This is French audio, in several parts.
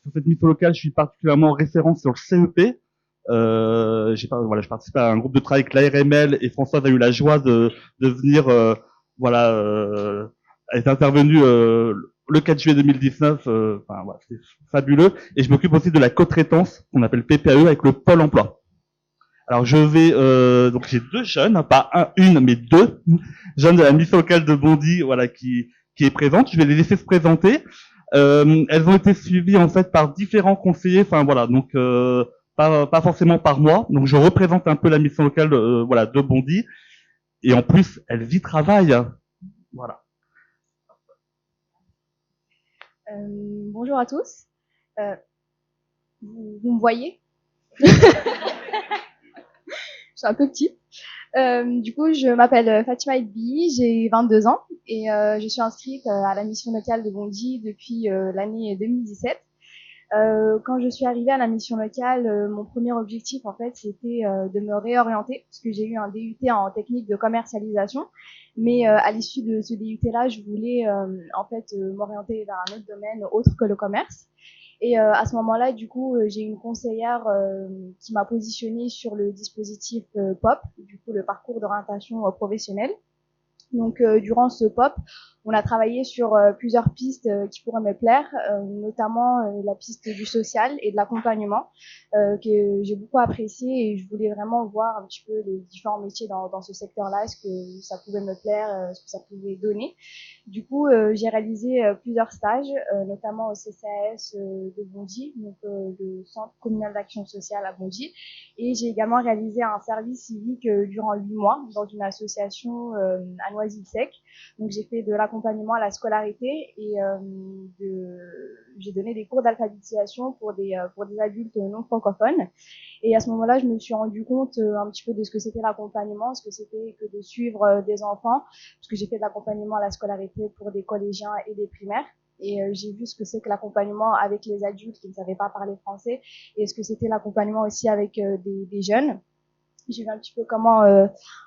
sur cette mission locale, je suis particulièrement référent sur le CEP. Je participe à un groupe de travail avec l'ARML et Françoise a eu la joie de venir, voilà, elle est intervenue le 4 juillet 2019. Enfin, voilà, c'est fabuleux. Et je m'occupe aussi de la co-traitance qu'on appelle PPAE avec le Pôle Emploi. Alors je vais donc j'ai deux jeunes, pas une mais deux jeunes de la mission locale de Bondy, voilà qui est présente. Je vais les laisser se présenter. Elles ont été suivies en fait par différents conseillers. Enfin voilà, donc pas forcément par moi. Donc je représente un peu la mission locale voilà de Bondy et en plus elles y travaillent. Voilà. Bonjour à tous. Vous me voyez? Je suis un peu petite. Du coup, je m'appelle Fatima Edbi, j'ai 22 ans et je suis inscrite à la mission locale de Bondy depuis l'année 2017. Quand je suis arrivée à la mission locale, mon premier objectif, en fait, c'était de me réorienter, parce que j'ai eu un DUT en technique de commercialisation. Mais à l'issue de ce DUT-là, je voulais en fait m'orienter vers un autre domaine autre que le commerce. Et à ce moment-là, du coup, j'ai une conseillère qui m'a positionnée sur le dispositif POP, du coup le parcours d'orientation professionnelle. Donc, durant ce POP, on a travaillé sur plusieurs pistes qui pourraient me plaire, notamment la piste du social et de l'accompagnement, que j'ai beaucoup apprécié et je voulais vraiment voir un petit peu les différents métiers dans ce secteur-là, ce que ça pouvait me plaire, ce que ça pouvait donner. Du coup, j'ai réalisé plusieurs stages, notamment au CCAS de Bondy, donc le Centre communal d'action sociale à Bondy. Et j'ai également réalisé un service civique durant 8 mois dans une association à Noisy-le-Sec. Donc j'ai fait de l'accompagnement à la scolarité et j'ai donné des cours d'alphabétisation pour des adultes non francophones. Et à ce moment-là, je me suis rendu compte un petit peu de ce que c'était l'accompagnement, ce que c'était que de suivre des enfants, parce que j'ai fait de l'accompagnement à la scolarité pour des collégiens et des primaires. Et j'ai vu ce que c'est que l'accompagnement avec les adultes qui ne savaient pas parler français et ce que c'était l'accompagnement aussi avec des jeunes. J'ai vu un petit peu comment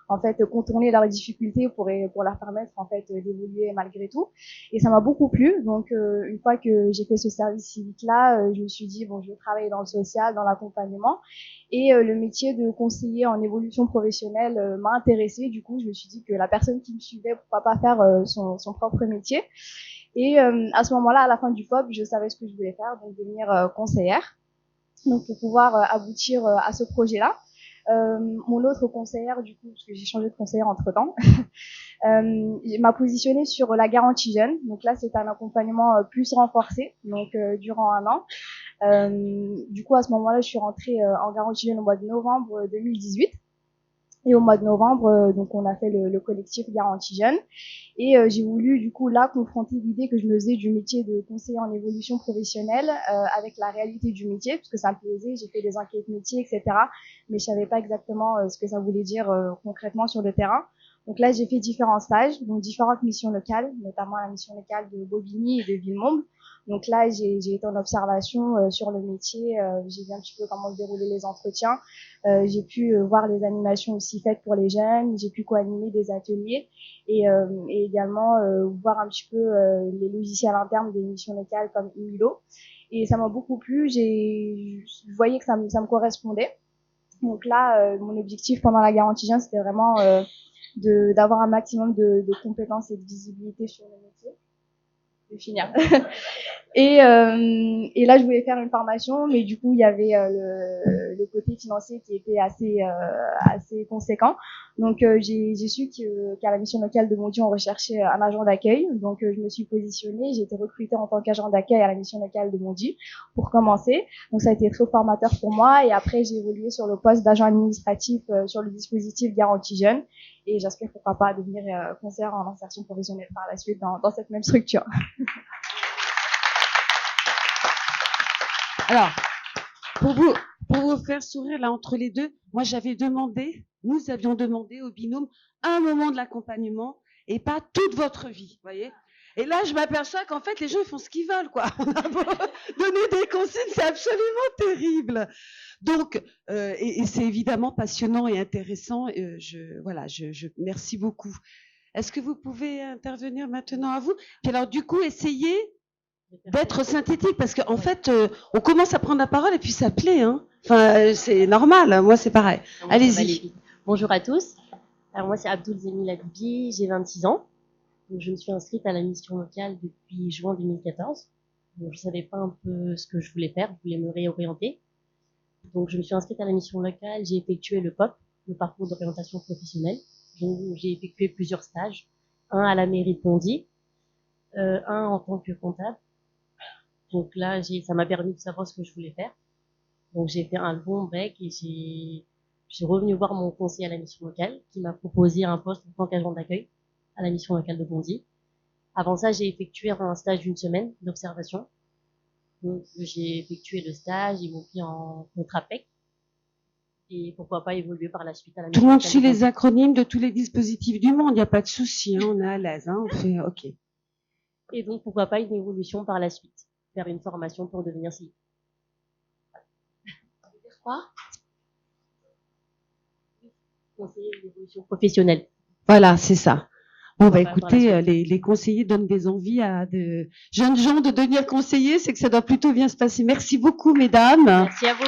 en fait contourner leurs difficultés pour leur permettre en fait d'évoluer malgré tout. Et ça m'a beaucoup plu. Donc une fois que j'ai fait ce service civique là, je me suis dit bon, je vais travailler dans le social, dans l'accompagnement. Et le métier de conseiller en évolution professionnelle m'a intéressée. Du coup, je me suis dit que la personne qui me suivait, pourquoi pas faire son propre métier. Et à ce moment-là, à la fin du POP, je savais ce que je voulais faire, donc devenir conseillère. Donc pour pouvoir aboutir à ce projet-là. Mon autre conseillère, du coup, parce que j'ai changé de conseillère entre-temps, m'a positionnée sur la garantie jeune. Donc là, c'est un accompagnement plus renforcé, donc durant 1 an. Du coup, à ce moment-là, je suis rentrée en garantie jeune au mois de novembre 2018. Et au mois de novembre, donc on a fait le collectif Garantie Jeune. Et j'ai voulu du coup là confronter l'idée que je me faisais du métier de conseiller en évolution professionnelle avec la réalité du métier, parce que ça me plaisait, j'ai fait des enquêtes métiers, etc. Mais je savais pas exactement ce que ça voulait dire concrètement sur le terrain. Donc là, j'ai fait différents stages, donc différentes missions locales, notamment la mission locale de Bobigny et de Villemomble. Donc là, j'ai été en observation sur le métier, j'ai vu un petit peu comment se déroulaient les entretiens, j'ai pu voir les animations aussi faites pour les jeunes, j'ai pu co-animer des ateliers et également voir un petit peu les logiciels internes des missions locales comme Imilo. Et ça m'a beaucoup plu, je voyais que ça me correspondait. Donc là, mon objectif pendant la garantie jeune, c'était vraiment d'avoir un maximum de compétences et de visibilité sur le métier. Je vais finir. Et là, je voulais faire une formation, mais du coup, il y avait le côté financier qui était assez conséquent. Donc, j'ai su qu'à la mission locale de Bondy, on recherchait un agent d'accueil. Donc, je me suis positionnée. J'ai été recrutée en tant qu'agent d'accueil à la mission locale de Bondy pour commencer. Donc, ça a été très formateur pour moi. Et après, j'ai évolué sur le poste d'agent administratif sur le dispositif Garantie Jeune. Et j'espère pourquoi pas devenir conseillère en insertion professionnelle par la suite dans cette même structure. Alors, pour vous faire sourire là entre les deux, moi nous avions demandé au binôme un moment de l'accompagnement et pas toute votre vie, voyez. Et là, je m'aperçois qu'en fait, les gens ils font ce qu'ils veulent, quoi. On a beau donner des consignes, c'est absolument terrible. Donc, et c'est évidemment passionnant et intéressant. Je merci beaucoup. Est-ce que vous pouvez intervenir maintenant à vous? Puis alors, du coup, essayez d'être synthétique, parce qu'en fait, on commence à prendre la parole et puis ça plaît, hein. Enfin, c'est normal, moi c'est pareil. Allez-y. Bonjour à tous. Alors moi c'est Abdoul Zemil Habibi, j'ai 26 ans. Donc, je me suis inscrite à la mission locale depuis juin 2014. Donc, je savais pas un peu ce que je voulais faire, je voulais me réorienter. Donc je me suis inscrite à la mission locale, j'ai effectué le POP, le parcours d'orientation professionnelle. Donc j'ai effectué plusieurs stages, un à la mairie de Bondy, un en tant que comptable. Donc là, ça m'a permis de savoir ce que je voulais faire. Donc j'ai fait un long break et j'ai revenu voir mon conseiller à la mission locale qui m'a proposé un poste en tant qu'agent d'accueil à la mission locale de Bondy. Avant ça, j'ai effectué un stage d'une semaine d'observation. Donc j'ai effectué le stage, ils m'ont pris en contrat PEC. Et pourquoi pas évoluer par la suite à la mission Tout le monde locale suit de les Bondy. acronymes de tous les dispositifs du monde, il n'y a pas de souci, hein, on est à l'aise, hein, on fait OK. Et donc pourquoi pas une évolution par la suite, faire une formation pour devenir CI. Quoi? Conseiller d'évolution professionnelle. Voilà, c'est ça. Bon, bah Par la écoutez, suite. les conseillers donnent des envies à de jeunes gens de devenir conseillers, c'est que ça doit plutôt bien se passer. Merci beaucoup, mesdames. Merci à vous.